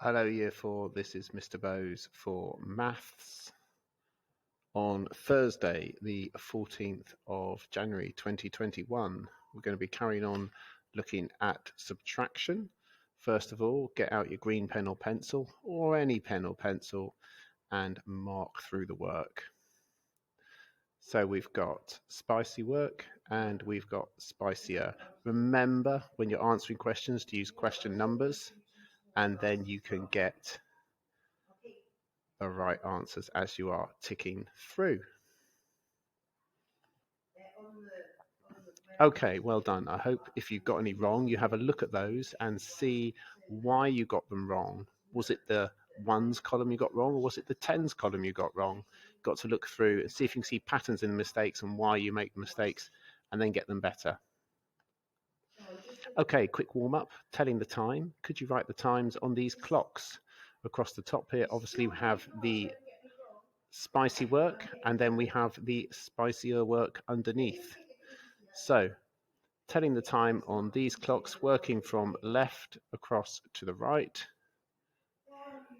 Hello Year 4, this is Mr. Bowes for Maths on Thursday the 14th of January 2021. We're going to be carrying on looking at subtraction. First of all, get out your green pen or pencil or any pen or pencil and mark through the work. So we've got spicy work and we've got spicier. Remember when you're answering questions to use question numbers, and then you can get the right answers as you are ticking through. Okay, well done. I hope if you've got any wrong, you have a look at those and see why you got them wrong. Was it the ones column you got wrong, or was it the tens column you got wrong? Got to look through and see if you can see patterns in the mistakes and why you make the mistakes, and then get them better. Okay, quick warm up, telling the time. Could you write the times on these clocks? Across the top here, obviously we have the spicy work, and then we have the spicier work underneath. So, telling the time on these clocks, working from left across to the right.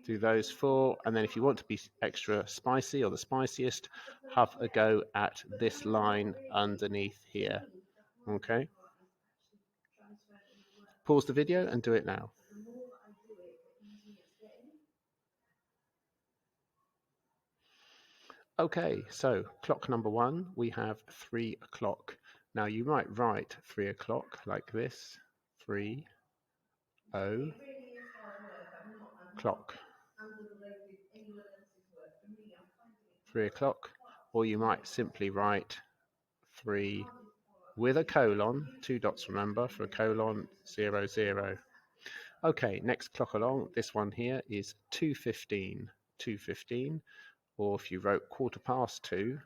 Do those four, and then if you want to be extra spicy or the spiciest, have a go at this line underneath here. Okay? Pause the video and do it now. Okay, so clock number 1, we have 3 o'clock. Now you might write 3 o'clock like this, 3 o'clock. 3 o'clock, or you might simply write 3 with a colon, 2 dots remember, for a colon, 0, 0. Okay, next clock along, this one here is 2:15, 2:15, or if you wrote 2:15,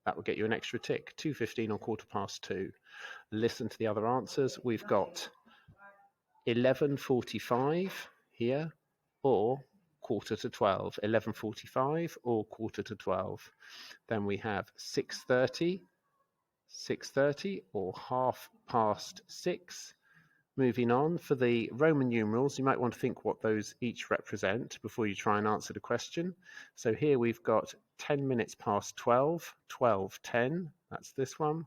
that will get you an extra tick, 2:15 or 2:15. Listen to the other answers. We've got 11:45 here, or 11:45, 11:45 or 11:45. Then we have 6:30, 6:30 or 6:30. Moving on, for the Roman numerals, you might want to think what those each represent before you try and answer the question. So here we've got 10 minutes past 12, 12:10, that's this one.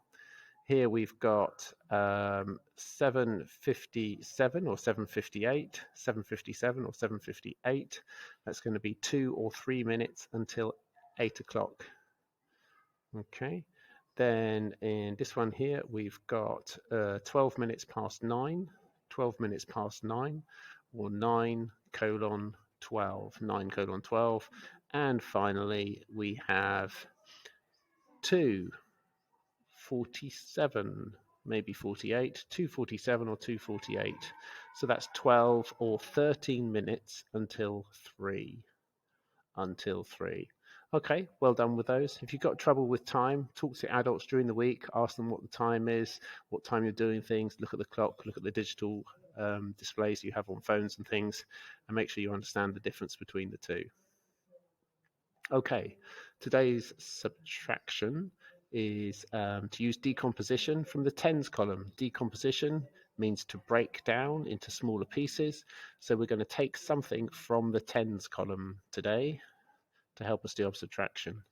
Here we've got 7:57 or 7:58, 7:57 or 7:58. That's going to be 2 or 3 minutes until 8 o'clock. Okay. Then in this one here, we've got 12 minutes past 9, 12 minutes past 9, or 9:12, 9:12. And finally, we have 2:47, maybe 48, 2:47 or 2:48. So that's 12 or 13 minutes until 3. Until 3. Okay, well done with those. If you've got trouble with time, talk to adults during the week, ask them what the time is, what time you're doing things, look at the clock, look at the digital displays you have on phones and things, and make sure you understand the difference between the two. Okay, today's subtraction is to use decomposition from the tens column. Decomposition means to break down into smaller pieces. So we're going to take something from the tens column today to help us do our subtraction.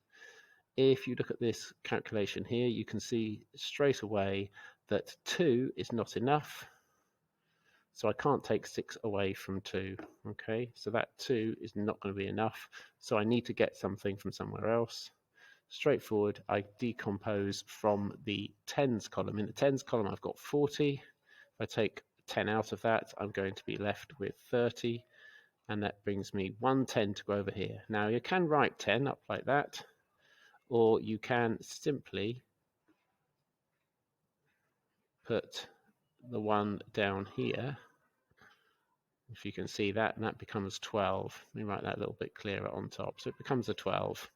If you look at this calculation here, you can see straight away that 2 is not enough. So I can't take 6 away from 2. Okay, so that 2 is not going to be enough. So I need to get something from somewhere else. Straightforward, I decompose from the tens column. In the tens column, I've got 40. If I take 10 out of that, I'm going to be left with 30. And that brings me 110 to go over here. Now you can write 10 up like that, or you can simply put the 1 down here. If you can see that, and that becomes 12. Let me write that a little bit clearer on top. So it becomes a 12.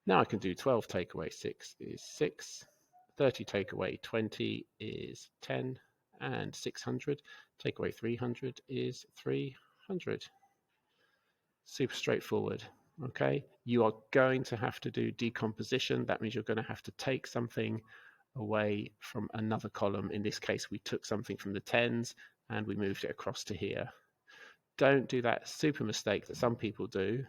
Now I can do 12 take away 6 is 6. 30 take away 20 is 10. And 600 take away 300 is 300. Super straightforward. Okay, you are going to have to do decomposition. That means you're going to have to take something away from another column. In this case, we took something from the tens and we moved it across to here. don't do that super mistake that some people do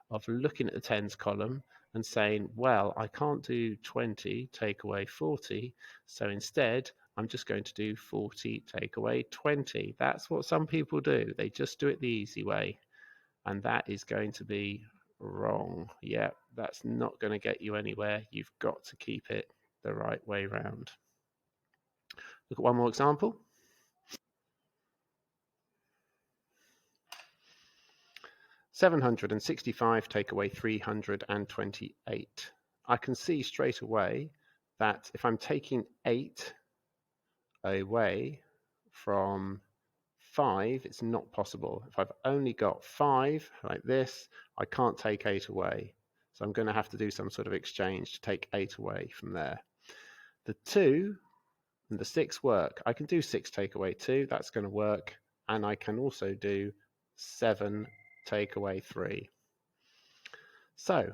of looking at the tens column and saying, well, I can't do 20 take away 40, so instead I'm just going to do 40 take away 20. That's what some people do. They just do it the easy way, and that is going to be wrong. Yeah, that's not going to get you anywhere. You've got to keep it the right way round. Look at one more example. 765 take away 328. I can see straight away that if I'm taking 8 away from 5, it's not possible. If I've only got 5 like this, I can't take 8 away. So I'm going to have to do some sort of exchange to take 8 away from there. The 2 and the 6 work. I can do 6 take away 2, that's going to work. And I can also do 7 take away 3. So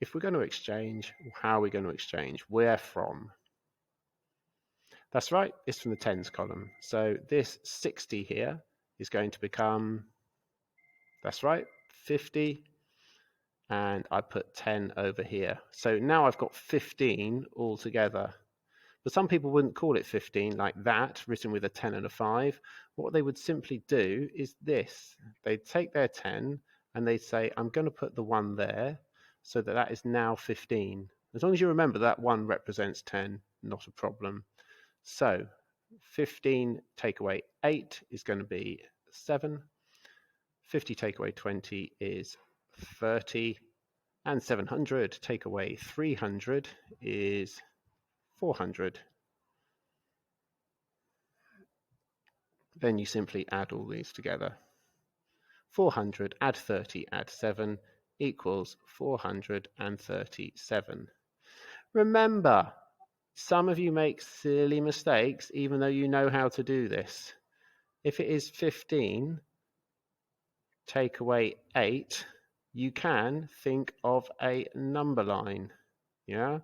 if we're going to exchange, how are we going to exchange? Where from? That's right, it's from the tens column. So this 60 here is going to become, that's right, 50, and I put 10 over here. So now I've got 15 altogether. But some people wouldn't call it 15 like that, written with a 10 and a 5. What they would simply do is this. They'd take their 10 and they'd say, I'm going to put the 1 there, so that that is now 15. As long as you remember that 1 represents 10, not a problem. So 15 take away 8 is going to be 7. 50 take away 20 is 30. And 700 take away 300 is 400. Then you simply add all these together. 400 add 30 add 7 equals 437. Remember, some of you make silly mistakes even though you know how to do this. If it is 15, take away 8, you can think of a number line. Yeah,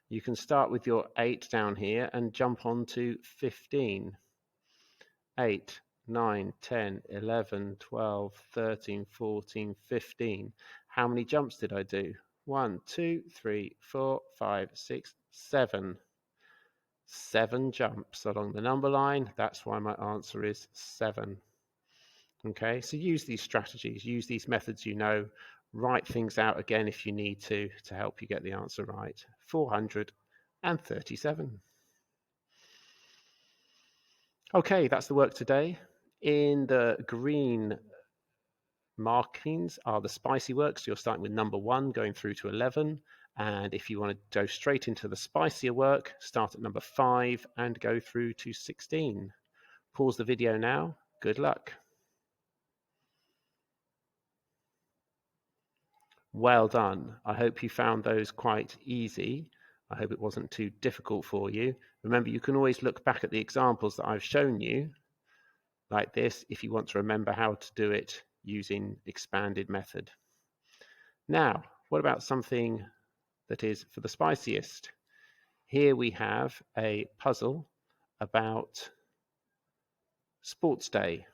you can start with your 8 down here and jump on to 15. 8, 9, 10, 11, 12, 13, 14, 15. How many jumps did I do? 1, 2, 3, 4, 5, 6, 7. 7 jumps along the number line. That's why my answer is 7. Okay, so use these strategies, use these methods you know, write things out again if you need to help you get the answer right. 437. Okay, that's the work today. In the green markings are the spicy works. You're starting with number 1 going through to 11. And if you want to go straight into the spicier work, start at number 5 and go through to 16. Pause the video now. Good luck. Well done. I hope you found those quite easy. I hope it wasn't too difficult for you. Remember, you can always look back at the examples that I've shown you like this if you want to remember how to do it using expanded method. Now, what about something that is for the spiciest? Here we have a puzzle about sports day.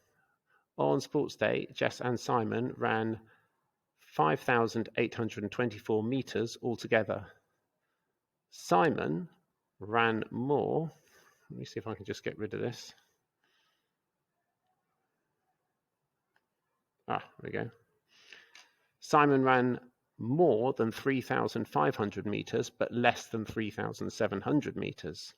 On sports day, Jess and Simon ran 5,824 meters altogether. Simon ran more. Let me see if I can just get rid of this. There we go. Simon ran more than 3,500 meters, but less than 3,700 meters.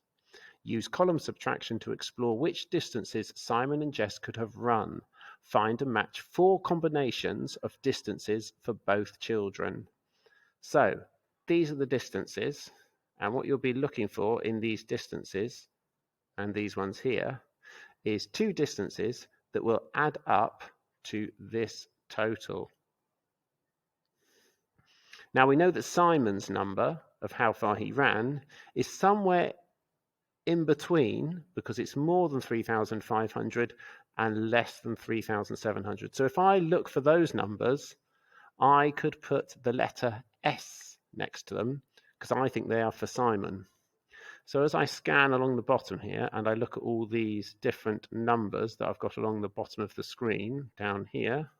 Use column subtraction to explore which distances Simon and Jess could have run. Find and match 4 combinations of distances for both children. So these are the distances, and what you'll be looking for in these distances, and these ones here, is 2 distances that will add up to this total. Now we know that Simon's number of how far he ran is somewhere in between, because it's more than 3,500 and less than 3,700. So if I look for those numbers, I could put the letter S next to them because I think they are for Simon. So as I scan along the bottom here and I look at all these different numbers that I've got along the bottom of the screen down here,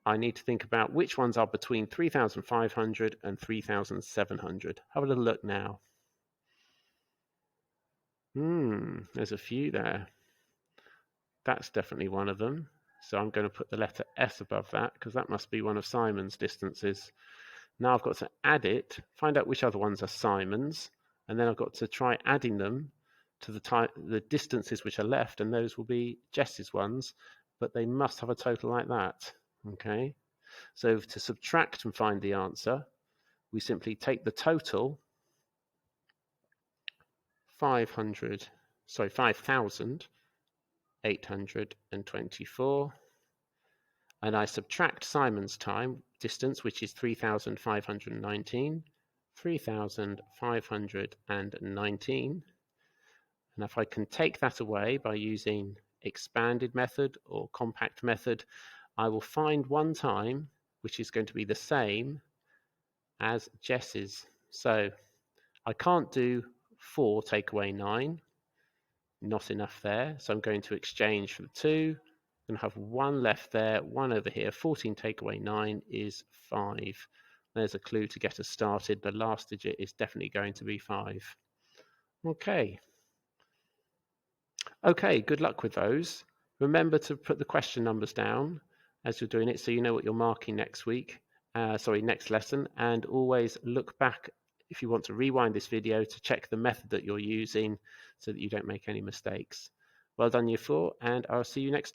I need to think about which ones are between 3,500 and 3,700. Have a little look now. There's a few there. That's definitely one of them. So I'm going to put the letter S above that because that must be one of Simon's distances. Now I've got to add it, find out which other ones are Simon's, and then I've got to try adding them to the distances which are left, and those will be Jess's ones, but they must have a total like that. Okay, so to subtract and find the answer, we simply take the total 5,824, and I subtract Simon's time distance, which is 3,519, 3,519. And if I can take that away by using expanded method or compact method, I will find one time which is going to be the same as Jess's. So I can't do 4 take away 9, not enough there. So I'm going to exchange for the 2. I'm going to have 1 left there, 1 over here. 14 take away 9 is 5. There's a clue to get us started. The last digit is definitely going to be 5. Okay. Okay, good luck with those. Remember to put the question numbers down as you're doing it so you know what you're marking next week. Next lesson. And always look back if you want to rewind this video to check the method that you're using so that you don't make any mistakes. Well done, Year 4, and I'll see you next time.